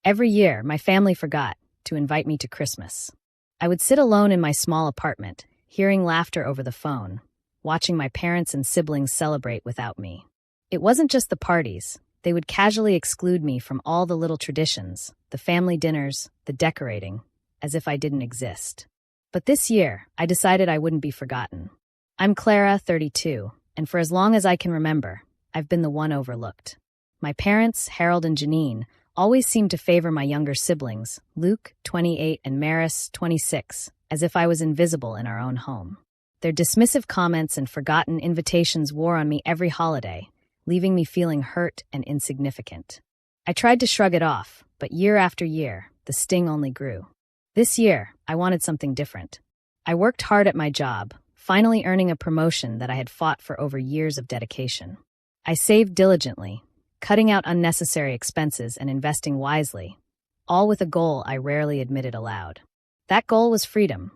Every year, my family forgot to invite me to Christmas. I would sit alone in my small apartment, hearing laughter over the phone, watching my parents and siblings celebrate without me. It wasn't just the parties. They would casually exclude me from all the little traditions, the family dinners, the decorating, as if I didn't exist. But this year, I decided I wouldn't be forgotten. I'm Clara, 32, and for as long as I can remember, I've been the one overlooked. My parents, Harold and Janine, always seemed to favor my younger siblings, Luke, 28, and Maris, 26, as if I was invisible in our own home. Their dismissive comments and forgotten invitations wore on me every holiday, leaving me feeling hurt and insignificant. I tried to shrug it off, but year after year, the sting only grew. This year, I wanted something different. I worked hard at my job, finally earning a promotion that I had fought for over years of dedication. I saved diligently, cutting out unnecessary expenses and investing wisely, all with a goal I rarely admitted aloud. That goal was freedom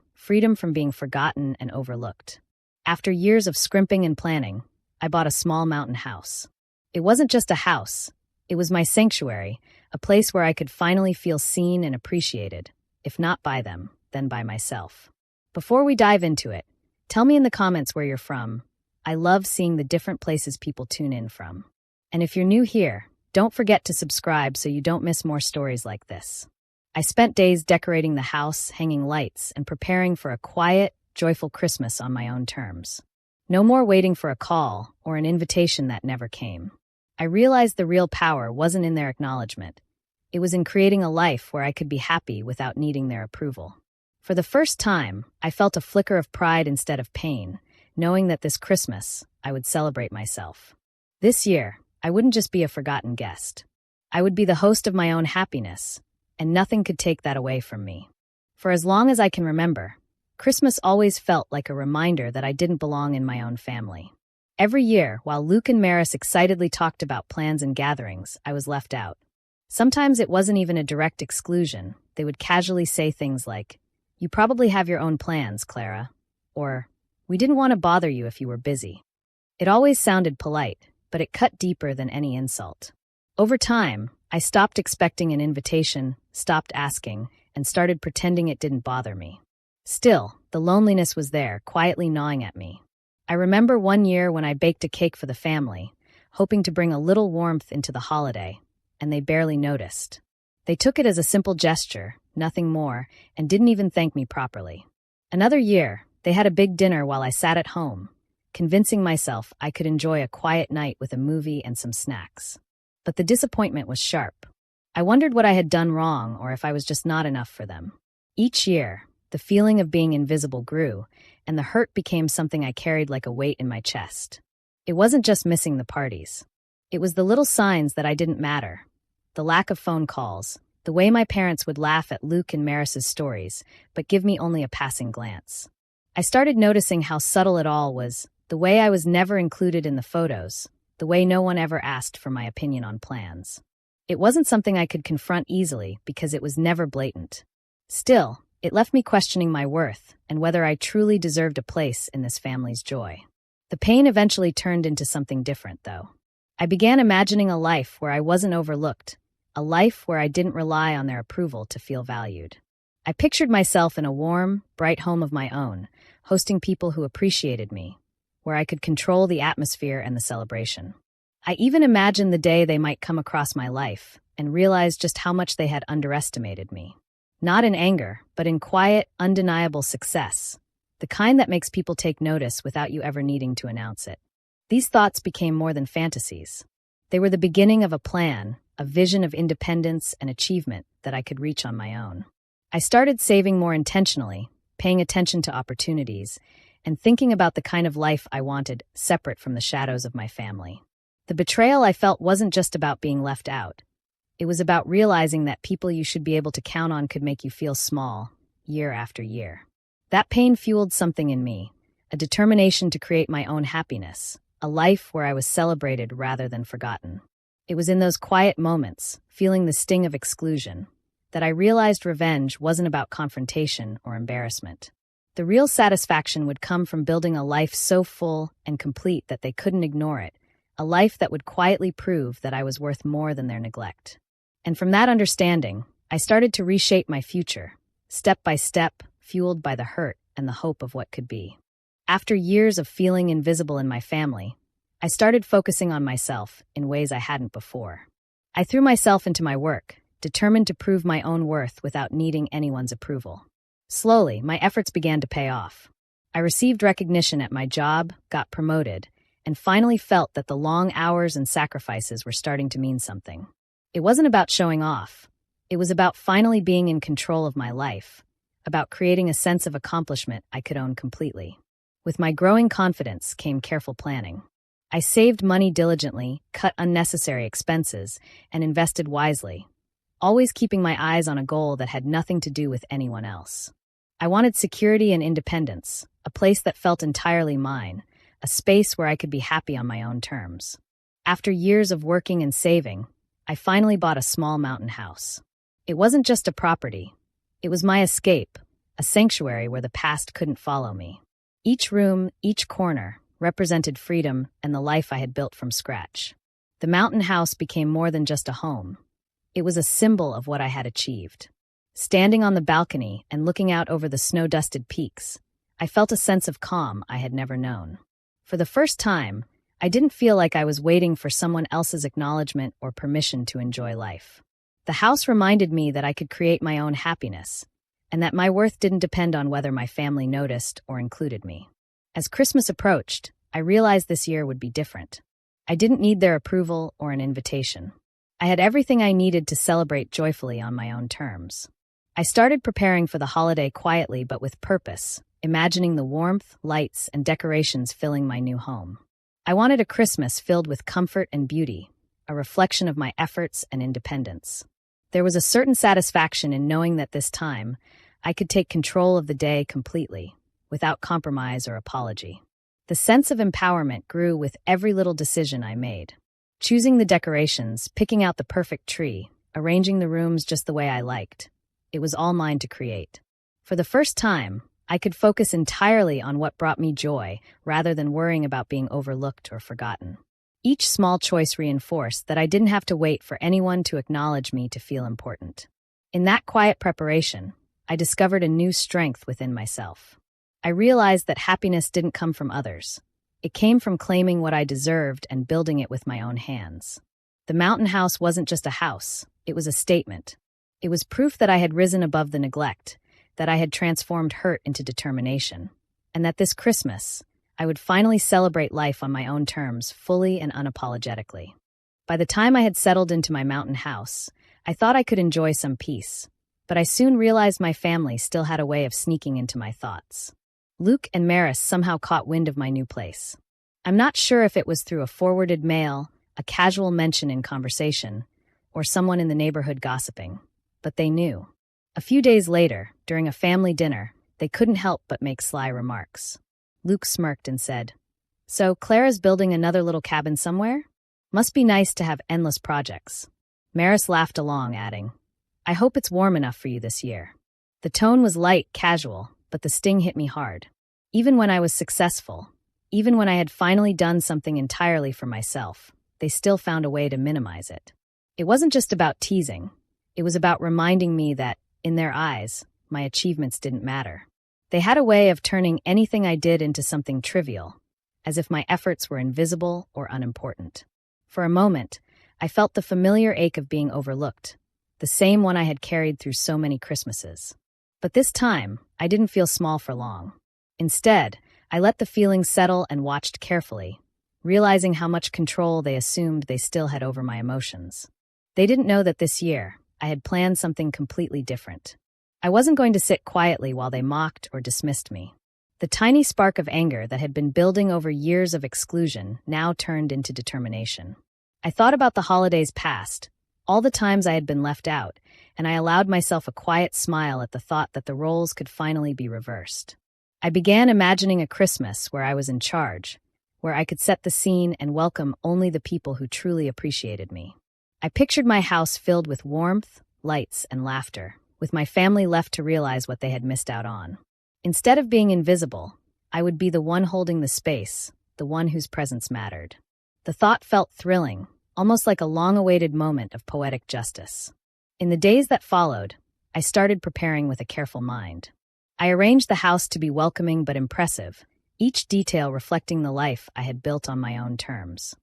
from being forgotten and overlooked. After years of scrimping and planning, I bought a small mountain house. It wasn't just a house, it was my sanctuary, a place where I could finally feel seen and appreciated, if not by them, then by myself. Before we dive into it, tell me in the comments where you're from. I love seeing the different places people tune in from. And if you're new here, don't forget to subscribe so you don't miss more stories like this. I spent days decorating the house, hanging lights, and preparing for a quiet, joyful Christmas on my own terms. No more waiting for a call or an invitation that never came. I realized the real power wasn't in their acknowledgement. It was in creating a life where I could be happy without needing their approval. For the first time, I felt a flicker of pride instead of pain, knowing that this Christmas, I would celebrate myself. This year, I wouldn't just be a forgotten guest. I would be the host of my own happiness, and nothing could take that away from me. For as long as I can remember, Christmas always felt like a reminder that I didn't belong in my own family. Every year, while Luke and Maris excitedly talked about plans and gatherings, I was left out. Sometimes it wasn't even a direct exclusion. They would casually say things like, "You probably have your own plans, Clara," or, "We didn't want to bother you if you were busy." It always sounded polite, but it cut deeper than any insult. Over time, I stopped expecting an invitation, stopped asking, and started pretending it didn't bother me. Still, the loneliness was there, quietly gnawing at me. I remember one year when I baked a cake for the family, hoping to bring a little warmth into the holiday, and they barely noticed. They took it as a simple gesture, nothing more, and didn't even thank me properly. Another year, they had a big dinner while I sat at home, convincing myself I could enjoy a quiet night with a movie and some snacks. But the disappointment was sharp. I wondered what I had done wrong or if I was just not enough for them. Each year, the feeling of being invisible grew, and the hurt became something I carried like a weight in my chest. It wasn't just missing the parties. It was the little signs that I didn't matter. The lack of phone calls, the way my parents would laugh at Luke and Maris's stories, but give me only a passing glance. I started noticing how subtle it all was, the way I was never included in the photos, the way no one ever asked for my opinion on plans. It wasn't something I could confront easily because it was never blatant. Still, it left me questioning my worth and whether I truly deserved a place in this family's joy. The pain eventually turned into something different, though. I began imagining a life where I wasn't overlooked, a life where I didn't rely on their approval to feel valued. I pictured myself in a warm, bright home of my own, hosting people who appreciated me, where I could control the atmosphere and the celebration. I even imagined the day they might come across my life and realize just how much they had underestimated me. Not in anger, but in quiet, undeniable success, the kind that makes people take notice without you ever needing to announce it. These thoughts became more than fantasies. They were the beginning of a plan, a vision of independence and achievement that I could reach on my own. I started saving more intentionally, paying attention to opportunities, and thinking about the kind of life I wanted, separate from the shadows of my family. The betrayal I felt wasn't just about being left out. It was about realizing that people you should be able to count on could make you feel small, year after year. That pain fueled something in me, a determination to create my own happiness, a life where I was celebrated rather than forgotten. It was in those quiet moments, feeling the sting of exclusion, that I realized revenge wasn't about confrontation or embarrassment. The real satisfaction would come from building a life so full and complete that they couldn't ignore it, a life that would quietly prove that I was worth more than their neglect. And from that understanding, I started to reshape my future, step by step, fueled by the hurt and the hope of what could be. After years of feeling invisible in my family, I started focusing on myself in ways I hadn't before. I threw myself into my work, determined to prove my own worth without needing anyone's approval. Slowly, my efforts began to pay off. I received recognition at my job, got promoted, and finally felt that the long hours and sacrifices were starting to mean something. It wasn't about showing off. It was about finally being in control of my life, about creating a sense of accomplishment I could own completely. With my growing confidence came careful planning. I saved money diligently, cut unnecessary expenses, and invested wisely, always keeping my eyes on a goal that had nothing to do with anyone else. I wanted security and independence, a place that felt entirely mine, a space where I could be happy on my own terms. After years of working and saving, I finally bought a small mountain house. It wasn't just a property. It was my escape, a sanctuary where the past couldn't follow me. Each room, each corner, represented freedom and the life I had built from scratch. The mountain house became more than just a home. It was a symbol of what I had achieved. Standing on the balcony and looking out over the snow-dusted peaks, I felt a sense of calm I had never known. For the first time, I didn't feel like I was waiting for someone else's acknowledgement or permission to enjoy life. The house reminded me that I could create my own happiness, and that my worth didn't depend on whether my family noticed or included me. As Christmas approached, I realized this year would be different. I didn't need their approval or an invitation. I had everything I needed to celebrate joyfully on my own terms. I started preparing for the holiday quietly but with purpose, imagining the warmth, lights, and decorations filling my new home. I wanted a Christmas filled with comfort and beauty, a reflection of my efforts and independence. There was a certain satisfaction in knowing that this time, I could take control of the day completely, without compromise or apology. The sense of empowerment grew with every little decision I made. Choosing the decorations, picking out the perfect tree, arranging the rooms just the way I liked. It was all mine to create. For the first time, I could focus entirely on what brought me joy, rather than worrying about being overlooked or forgotten. Each small choice reinforced that I didn't have to wait for anyone to acknowledge me to feel important. In that quiet preparation, I discovered a new strength within myself. I realized that happiness didn't come from others. It came from claiming what I deserved and building it with my own hands. The mountain house wasn't just a house, it was a statement. It was proof that I had risen above the neglect, that I had transformed hurt into determination, and that this Christmas, I would finally celebrate life on my own terms, fully and unapologetically. By the time I had settled into my mountain house, I thought I could enjoy some peace, but I soon realized my family still had a way of sneaking into my thoughts. Luke and Maris somehow caught wind of my new place. I'm not sure if it was through a forwarded mail, a casual mention in conversation, or someone in the neighborhood gossiping, but they knew. A few days later, during a family dinner, they couldn't help but make sly remarks. Luke smirked and said, "So, Clara's building another little cabin somewhere? Must be nice to have endless projects." Maris laughed along, adding, "I hope it's warm enough for you this year." The tone was light, casual, but the sting hit me hard. Even when I was successful, even when I had finally done something entirely for myself, they still found a way to minimize it. It wasn't just about teasing. It was about reminding me that, in their eyes, my achievements didn't matter. They had a way of turning anything I did into something trivial, as if my efforts were invisible or unimportant. For a moment, I felt the familiar ache of being overlooked, the same one I had carried through so many Christmases. But this time, I didn't feel small for long. Instead, I let the feelings settle and watched carefully, realizing how much control they assumed they still had over my emotions. They didn't know that this year, I had planned something completely different. I wasn't going to sit quietly while they mocked or dismissed me. The tiny spark of anger that had been building over years of exclusion now turned into determination. I thought about the holidays past, all the times I had been left out, and I allowed myself a quiet smile at the thought that the roles could finally be reversed. I began imagining a Christmas where I was in charge, where I could set the scene and welcome only the people who truly appreciated me. I pictured my house filled with warmth, lights, and laughter, with my family left to realize what they had missed out on. Instead of being invisible, I would be the one holding the space, the one whose presence mattered. The thought felt thrilling, almost like a long-awaited moment of poetic justice. In the days that followed, I started preparing with a careful mind. I arranged the house to be welcoming but impressive, each detail reflecting the life I had built on my own terms.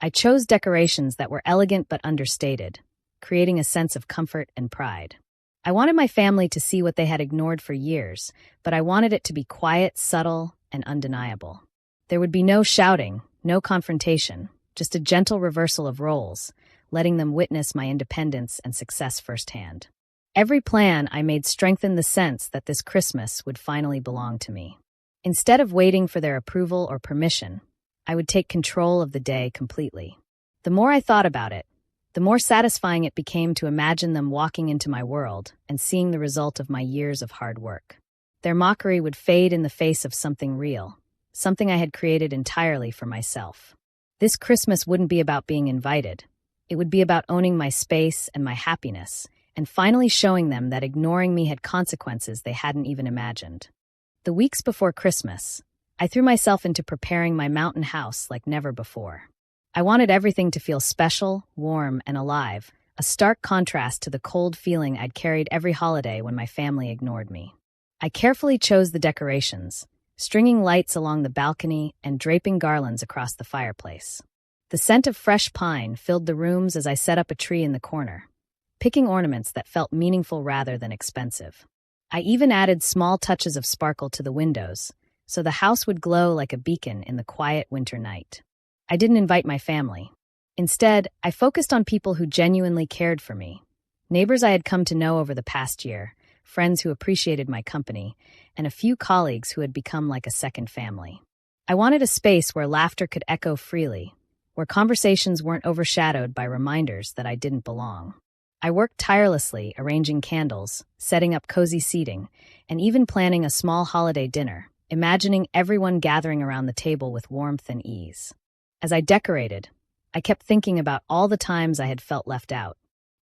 I chose decorations that were elegant but understated, creating a sense of comfort and pride. I wanted my family to see what they had ignored for years, but I wanted it to be quiet, subtle, and undeniable. There would be no shouting, no confrontation, just a gentle reversal of roles, letting them witness my independence and success firsthand. Every plan I made strengthened the sense that this Christmas would finally belong to me. Instead of waiting for their approval or permission, I would take control of the day completely. The more I thought about it, the more satisfying it became to imagine them walking into my world and seeing the result of my years of hard work. Their mockery would fade in the face of something real, something I had created entirely for myself. This Christmas wouldn't be about being invited. It would be about owning my space and my happiness, and finally showing them that ignoring me had consequences they hadn't even imagined. The weeks before Christmas, I threw myself into preparing my mountain house like never before. I wanted everything to feel special, warm, and alive, a stark contrast to the cold feeling I'd carried every holiday when my family ignored me. I carefully chose the decorations, stringing lights along the balcony and draping garlands across the fireplace. The scent of fresh pine filled the rooms as I set up a tree in the corner, picking ornaments that felt meaningful rather than expensive. I even added small touches of sparkle to the windows, so the house would glow like a beacon in the quiet winter night. I didn't invite my family. Instead, I focused on people who genuinely cared for me, neighbors I had come to know over the past year, friends who appreciated my company, and a few colleagues who had become like a second family. I wanted a space where laughter could echo freely, where conversations weren't overshadowed by reminders that I didn't belong. I worked tirelessly arranging candles, setting up cozy seating, and even planning a small holiday dinner, imagining everyone gathering around the table with warmth and ease. As I decorated, I kept thinking about all the times I had felt left out.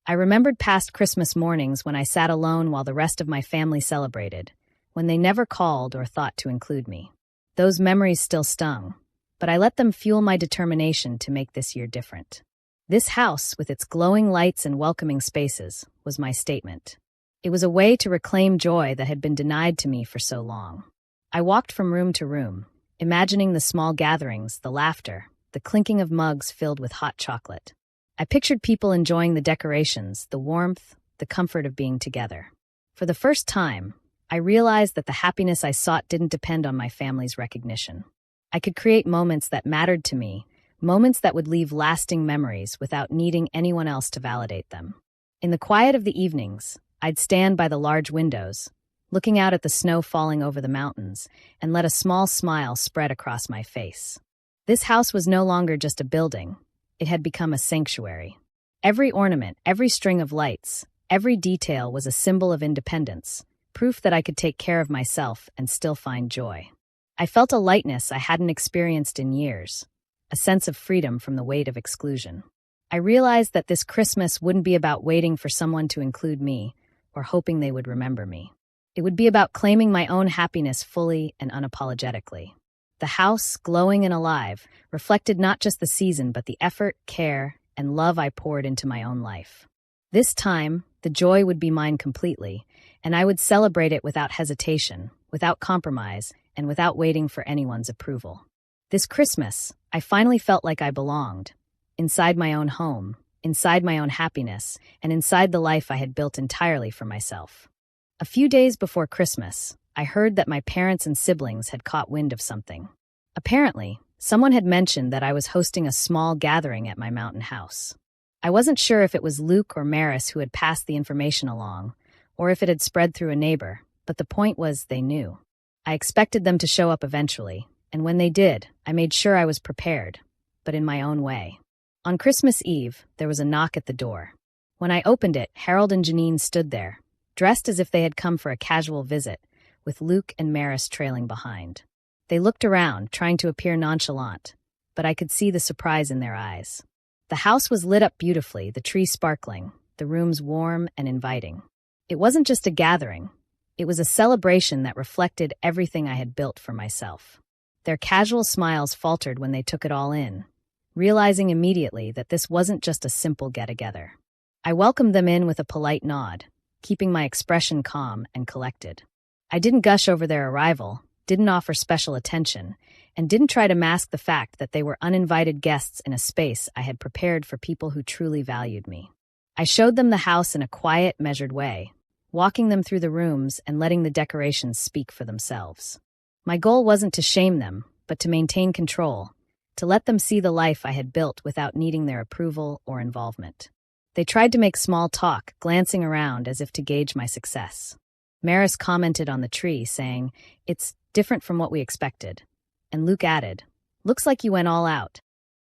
I remembered past Christmas mornings when I sat alone while the rest of my family celebrated, when they never called or thought to include me. Those memories still stung, but I let them fuel my determination to make this year different. This house, with its glowing lights and welcoming spaces, was my statement. It was a way to reclaim joy that had been denied to me for so long. I walked from room to room, imagining the small gatherings, the laughter, the clinking of mugs filled with hot chocolate. I pictured people enjoying the decorations, the warmth, the comfort of being together. For the first time, I realized that the happiness I sought didn't depend on my family's recognition. I could create moments that mattered to me, moments that would leave lasting memories without needing anyone else to validate them. In the quiet of the evenings, I'd stand by the large windows, looking out at the snow falling over the mountains, and let a small smile spread across my face. This house was no longer just a building. It had become a sanctuary. Every ornament, every string of lights, every detail was a symbol of independence, proof that I could take care of myself and still find joy. I felt a lightness I hadn't experienced in years, a sense of freedom from the weight of exclusion. I realized that this Christmas wouldn't be about waiting for someone to include me or hoping they would remember me. It would be about claiming my own happiness fully and unapologetically. The house, glowing and alive, reflected not just the season but the effort, care, and love I poured into my own life. This time, the joy would be mine completely, and I would celebrate it without hesitation, without compromise, and without waiting for anyone's approval. This Christmas, I finally felt like I belonged, inside my own home, inside my own happiness, and inside the life I had built entirely for myself. A few days before Christmas, I heard that my parents and siblings had caught wind of something. Apparently, someone had mentioned that I was hosting a small gathering at my mountain house. I wasn't sure if it was Luke or Maris who had passed the information along, or if it had spread through a neighbor, but the point was they knew. I expected them to show up eventually, and when they did, I made sure I was prepared, but in my own way. On Christmas Eve, there was a knock at the door. When I opened it, Harold and Janine stood there, dressed as if they had come for a casual visit, with Luke and Maris trailing behind. They looked around, trying to appear nonchalant, but I could see the surprise in their eyes. The house was lit up beautifully, the tree sparkling, the rooms warm and inviting. It wasn't just a gathering. It was a celebration that reflected everything I had built for myself. Their casual smiles faltered when they took it all in, realizing immediately that this wasn't just a simple get-together. I welcomed them in with a polite nod, keeping my expression calm and collected. I didn't gush over their arrival, didn't offer special attention, and didn't try to mask the fact that they were uninvited guests in a space I had prepared for people who truly valued me. I showed them the house in a quiet, measured way, walking them through the rooms and letting the decorations speak for themselves. My goal wasn't to shame them, but to maintain control, to let them see the life I had built without needing their approval or involvement. They tried to make small talk, glancing around as if to gauge my success. Maris commented on the tree, saying, "It's different from what we expected." And Luke added, "Looks like you went all out."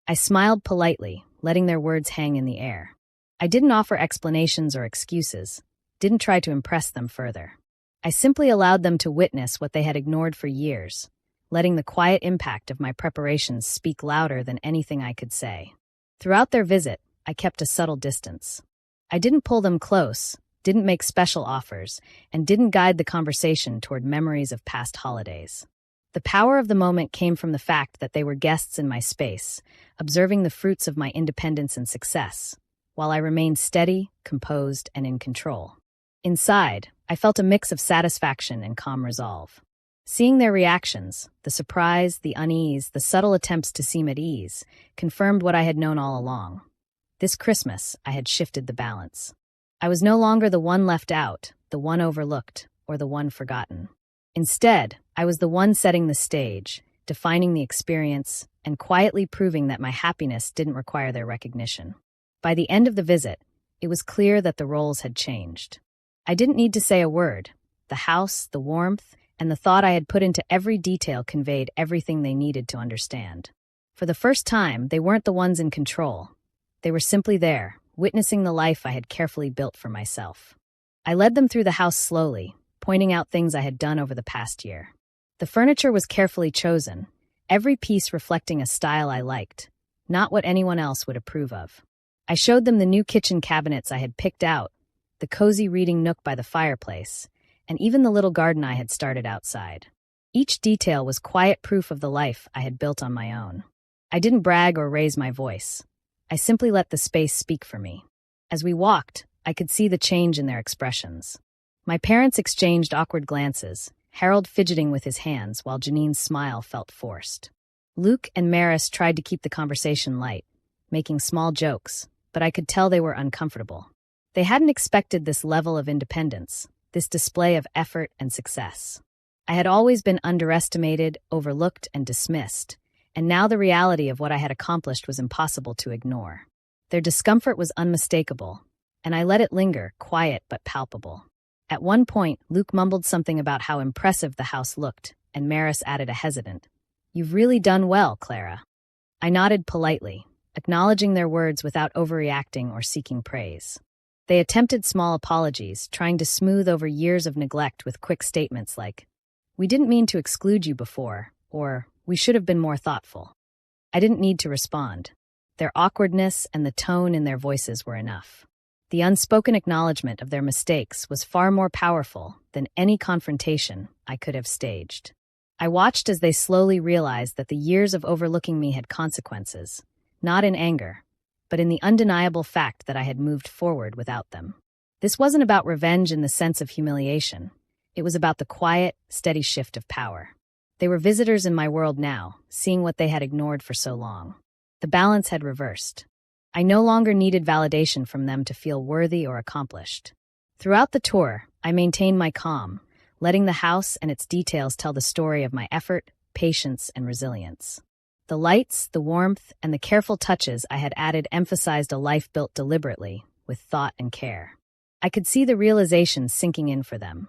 I smiled politely, letting their words hang in the air. I didn't offer explanations or excuses, didn't try to impress them further. I simply allowed them to witness what they had ignored for years, letting the quiet impact of my preparations speak louder than anything I could say. Throughout their visit, I kept a subtle distance. I didn't pull them close, didn't make special offers, and didn't guide the conversation toward memories of past holidays. The power of the moment came from the fact that they were guests in my space, observing the fruits of my independence and success, while I remained steady, composed, and in control. Inside, I felt a mix of satisfaction and calm resolve. Seeing their reactions, the surprise, the unease, the subtle attempts to seem at ease, confirmed what I had known all along. This Christmas, I had shifted the balance. I was no longer the one left out, the one overlooked, or the one forgotten. Instead, I was the one setting the stage, defining the experience, and quietly proving that my happiness didn't require their recognition. By the end of the visit, it was clear that the roles had changed. I didn't need to say a word. The house, the warmth, and the thought I had put into every detail conveyed everything they needed to understand. For the first time, they weren't the ones in control. They were simply there, witnessing the life I had carefully built for myself. I led them through the house slowly, pointing out things I had done over the past year. The furniture was carefully chosen, every piece reflecting a style I liked, not what anyone else would approve of. I showed them the new kitchen cabinets I had picked out, the cozy reading nook by the fireplace, and even the little garden I had started outside. Each detail was quiet proof of the life I had built on my own. I didn't brag or raise my voice. I simply let the space speak for me. As we walked, I could see the change in their expressions. My parents exchanged awkward glances, Harold fidgeting with his hands while Janine's smile felt forced. Luke and Maris tried to keep the conversation light, making small jokes, but I could tell they were uncomfortable. They hadn't expected this level of independence, this display of effort and success. I had always been underestimated, overlooked, and dismissed, and now the reality of what I had accomplished was impossible to ignore. Their discomfort was unmistakable, and I let it linger, quiet but palpable. At one point, Luke mumbled something about how impressive the house looked, and Maris added a hesitant, "You've really done well, Clara." I nodded politely, acknowledging their words without overreacting or seeking praise. They attempted small apologies, trying to smooth over years of neglect with quick statements like, "We didn't mean to exclude you before," or "We should have been more thoughtful." I didn't need to respond. Their awkwardness and the tone in their voices were enough. The unspoken acknowledgement of their mistakes was far more powerful than any confrontation I could have staged. I watched as they slowly realized that the years of overlooking me had consequences, not in anger, but in the undeniable fact that I had moved forward without them. This wasn't about revenge in the sense of humiliation. It was about the quiet, steady shift of power. They were visitors in my world now, seeing what they had ignored for so long. The balance had reversed. I no longer needed validation from them to feel worthy or accomplished. Throughout the tour, I maintained my calm, letting the house and its details tell the story of my effort, patience, and resilience. The lights, the warmth, and the careful touches I had added emphasized a life built deliberately, with thought and care. I could see the realization sinking in for them.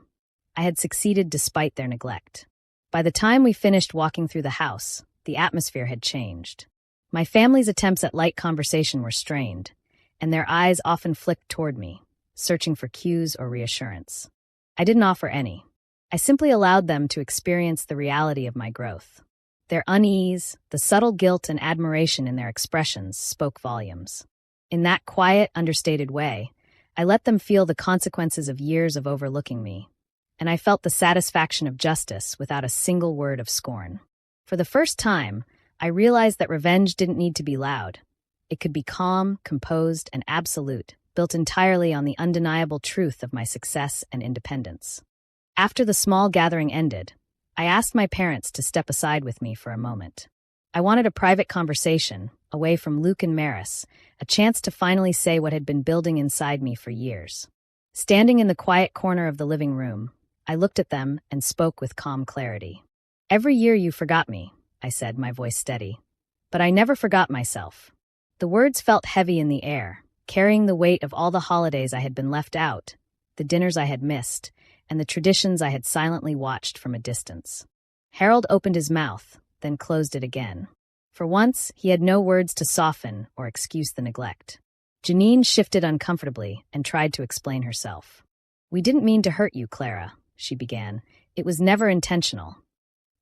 I had succeeded despite their neglect. By the time we finished walking through the house, the atmosphere had changed. My family's attempts at light conversation were strained, and their eyes often flicked toward me, searching for cues or reassurance. I didn't offer any. I simply allowed them to experience the reality of my growth. Their unease, the subtle guilt and admiration in their expressions spoke volumes. In that quiet, understated way, I let them feel the consequences of years of overlooking me, and I felt the satisfaction of justice without a single word of scorn. For the first time, I realized that revenge didn't need to be loud. It could be calm, composed, and absolute, built entirely on the undeniable truth of my success and independence. After the small gathering ended, I asked my parents to step aside with me for a moment. I wanted a private conversation, away from Luke and Maris, a chance to finally say what had been building inside me for years. Standing in the quiet corner of the living room, I looked at them and spoke with calm clarity. "Every year you forgot me," I said, my voice steady. "But I never forgot myself." The words felt heavy in the air, carrying the weight of all the holidays I had been left out, the dinners I had missed, and the traditions I had silently watched from a distance. Harold opened his mouth, then closed it again. For once, he had no words to soften or excuse the neglect. Janine shifted uncomfortably and tried to explain herself. "We didn't mean to hurt you, Clara," she began. "It was never intentional."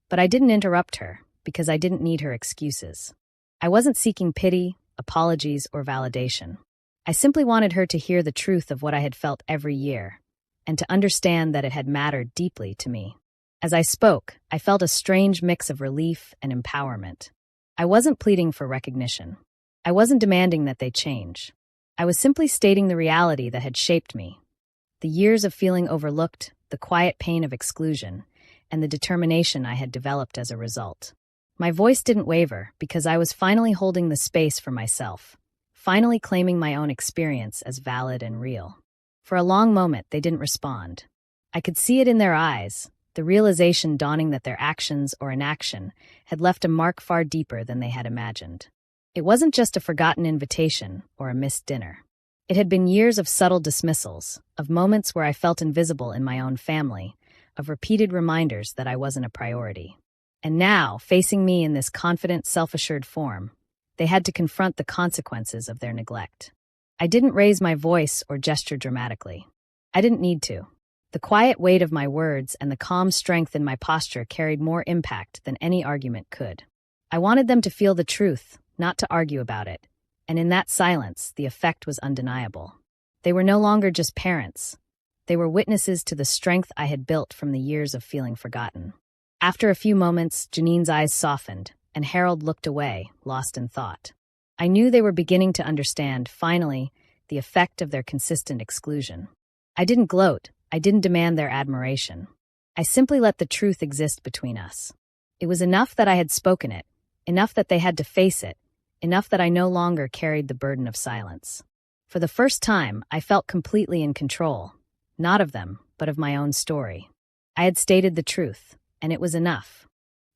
But I didn't interrupt her, because I didn't need her excuses. I wasn't seeking pity, apologies, or validation. I simply wanted her to hear the truth of what I had felt every year, and to understand that it had mattered deeply to me. As I spoke, I felt a strange mix of relief and empowerment. I wasn't pleading for recognition. I wasn't demanding that they change. I was simply stating the reality that had shaped me. The years of feeling overlooked, the quiet pain of exclusion, and the determination I had developed as a result. My voice didn't waver because I was finally holding the space for myself, finally claiming my own experience as valid and real. For a long moment, they didn't respond. I could see it in their eyes, the realization dawning that their actions or inaction had left a mark far deeper than they had imagined. It wasn't just a forgotten invitation or a missed dinner. It had been years of subtle dismissals, of moments where I felt invisible in my own family, of repeated reminders that I wasn't a priority. And now, facing me in this confident, self-assured form, they had to confront the consequences of their neglect. I didn't raise my voice or gesture dramatically. I didn't need to. The quiet weight of my words and the calm strength in my posture carried more impact than any argument could. I wanted them to feel the truth, not to argue about it, and in that silence, the effect was undeniable. They were no longer just parents. They were witnesses to the strength I had built from the years of feeling forgotten. After a few moments, Janine's eyes softened, and Harold looked away, lost in thought. I knew they were beginning to understand, finally, the effect of their consistent exclusion. I didn't gloat. I didn't demand their admiration. I simply let the truth exist between us. It was enough that I had spoken it, enough that they had to face it, enough that I no longer carried the burden of silence. For the first time, I felt completely in control, not of them, but of my own story. I had stated the truth, and it was enough.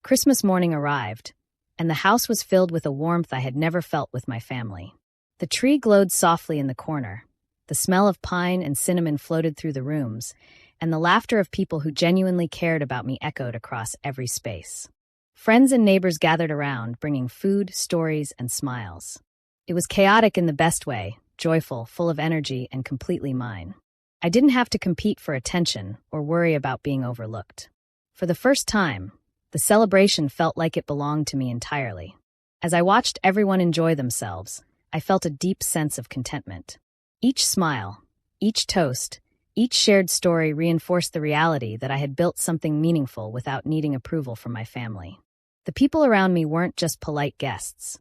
Christmas morning arrived, and the house was filled with a warmth I had never felt with my family. The tree glowed softly in the corner. The smell of pine and cinnamon floated through the rooms, and the laughter of people who genuinely cared about me echoed across every space. Friends and neighbors gathered around, bringing food, stories, and smiles. It was chaotic in the best way, joyful, full of energy, and completely mine. I didn't have to compete for attention or worry about being overlooked. For the first time, the celebration felt like it belonged to me entirely. As I watched everyone enjoy themselves, I felt a deep sense of contentment. Each smile, each toast, each shared story reinforced the reality that I had built something meaningful without needing approval from my family. The people around me weren't just polite guests.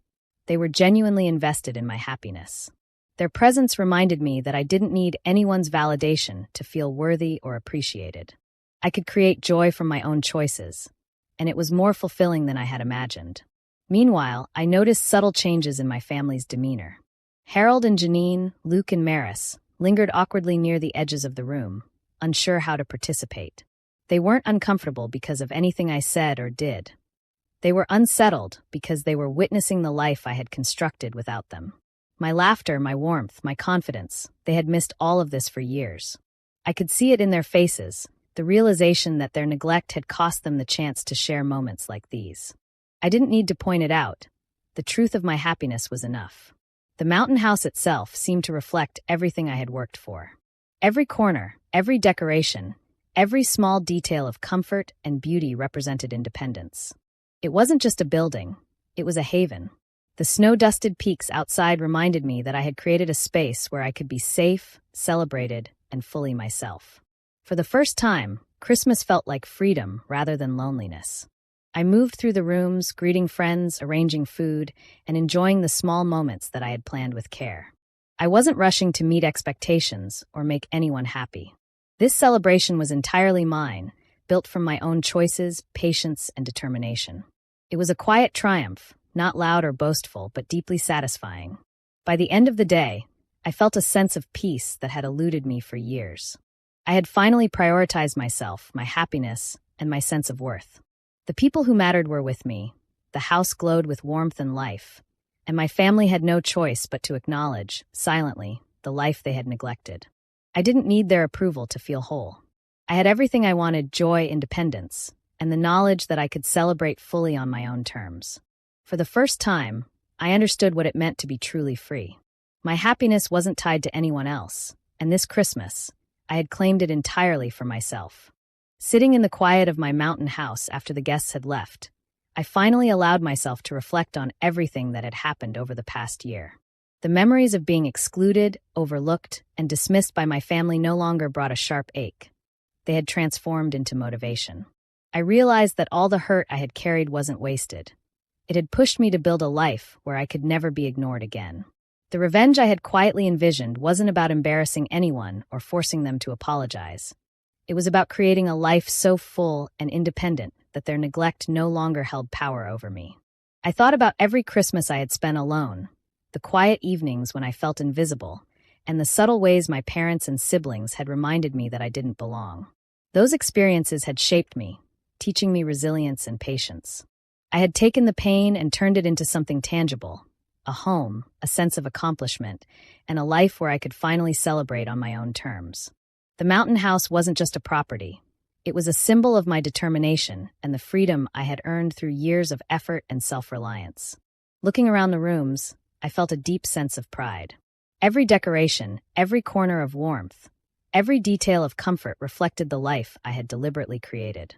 They were genuinely invested in my happiness. Their presence reminded me that I didn't need anyone's validation to feel worthy or appreciated. I could create joy from my own choices, and it was more fulfilling than I had imagined. Meanwhile, I noticed subtle changes in my family's demeanor. Harold and Janine, Luke and Maris, lingered awkwardly near the edges of the room, unsure how to participate. They weren't uncomfortable because of anything I said or did. They were unsettled because they were witnessing the life I had constructed without them. My laughter, my warmth, my confidence, they had missed all of this for years. I could see it in their faces, the realization that their neglect had cost them the chance to share moments like these. I didn't need to point it out. The truth of my happiness was enough. The mountain house itself seemed to reflect everything I had worked for. Every corner, every decoration, every small detail of comfort and beauty represented independence. It wasn't just a building, it was a haven. The snow-dusted peaks outside reminded me that I had created a space where I could be safe, celebrated, and fully myself. For the first time, Christmas felt like freedom rather than loneliness. I moved through the rooms, greeting friends, arranging food, and enjoying the small moments that I had planned with care. I wasn't rushing to meet expectations or make anyone happy. This celebration was entirely mine, built from my own choices, patience, and determination. It was a quiet triumph, not loud or boastful, but deeply satisfying. By the end of the day, I felt a sense of peace that had eluded me for years. I had finally prioritized myself, my happiness, and my sense of worth. The people who mattered were with me. The house glowed with warmth and life, and my family had no choice but to acknowledge, silently, the life they had neglected. I didn't need their approval to feel whole. I had everything I wanted: joy, independence, and the knowledge that I could celebrate fully on my own terms. For the first time, I understood what it meant to be truly free. My happiness wasn't tied to anyone else, and this Christmas, I had claimed it entirely for myself. Sitting in the quiet of my mountain house after the guests had left, I finally allowed myself to reflect on everything that had happened over the past year. The memories of being excluded, overlooked, and dismissed by my family no longer brought a sharp ache. They had transformed into motivation. I realized that all the hurt I had carried wasn't wasted. It had pushed me to build a life where I could never be ignored again. The revenge I had quietly envisioned wasn't about embarrassing anyone or forcing them to apologize. It was about creating a life so full and independent that their neglect no longer held power over me. I thought about every Christmas I had spent alone, the quiet evenings when I felt invisible, and the subtle ways my parents and siblings had reminded me that I didn't belong. Those experiences had shaped me, teaching me resilience and patience. I had taken the pain and turned it into something tangible: a home, a sense of accomplishment, and a life where I could finally celebrate on my own terms. The mountain house wasn't just a property. It was a symbol of my determination and the freedom I had earned through years of effort and self-reliance. Looking around the rooms, I felt a deep sense of pride. Every decoration, every corner of warmth, every detail of comfort reflected the life I had deliberately created.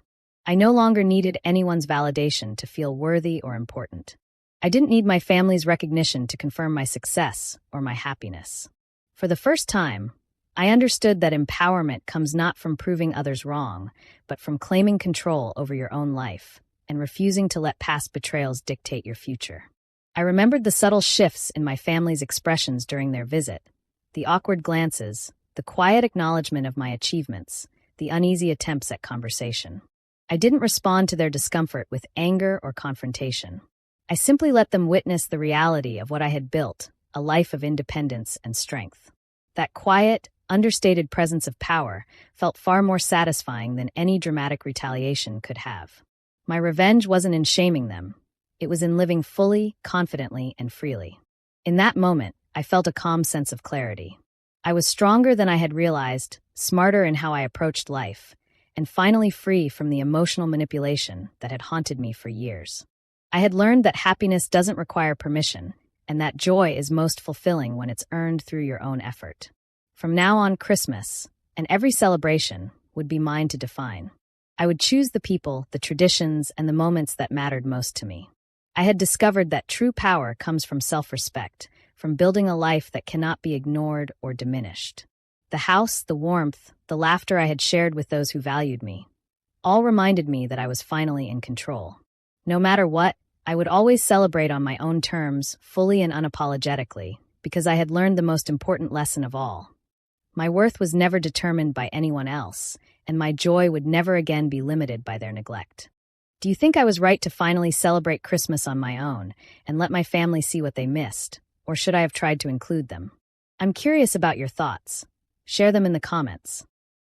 I no longer needed anyone's validation to feel worthy or important. I didn't need my family's recognition to confirm my success or my happiness. For the first time, I understood that empowerment comes not from proving others wrong, but from claiming control over your own life and refusing to let past betrayals dictate your future. I remembered the subtle shifts in my family's expressions during their visit: the awkward glances, the quiet acknowledgement of my achievements, the uneasy attempts at conversation. I didn't respond to their discomfort with anger or confrontation. I simply let them witness the reality of what I had built: a life of independence and strength. That quiet, understated presence of power felt far more satisfying than any dramatic retaliation could have. My revenge wasn't in shaming them. It was in living fully, confidently, and freely. In that moment, I felt a calm sense of clarity. I was stronger than I had realized, smarter in how I approached life, and finally free from the emotional manipulation that had haunted me for years. I had learned that happiness doesn't require permission, and that joy is most fulfilling when it's earned through your own effort. From now on, Christmas, and every celebration, would be mine to define. I would choose the people, the traditions, and the moments that mattered most to me. I had discovered that true power comes from self-respect, from building a life that cannot be ignored or diminished. The house, the warmth, the laughter I had shared with those who valued me, all reminded me that I was finally in control. No matter what, I would always celebrate on my own terms, fully and unapologetically, because I had learned the most important lesson of all. My worth was never determined by anyone else, and my joy would never again be limited by their neglect. Do you think I was right to finally celebrate Christmas on my own and let my family see what they missed, or should I have tried to include them? I'm curious about your thoughts. Share them in the comments.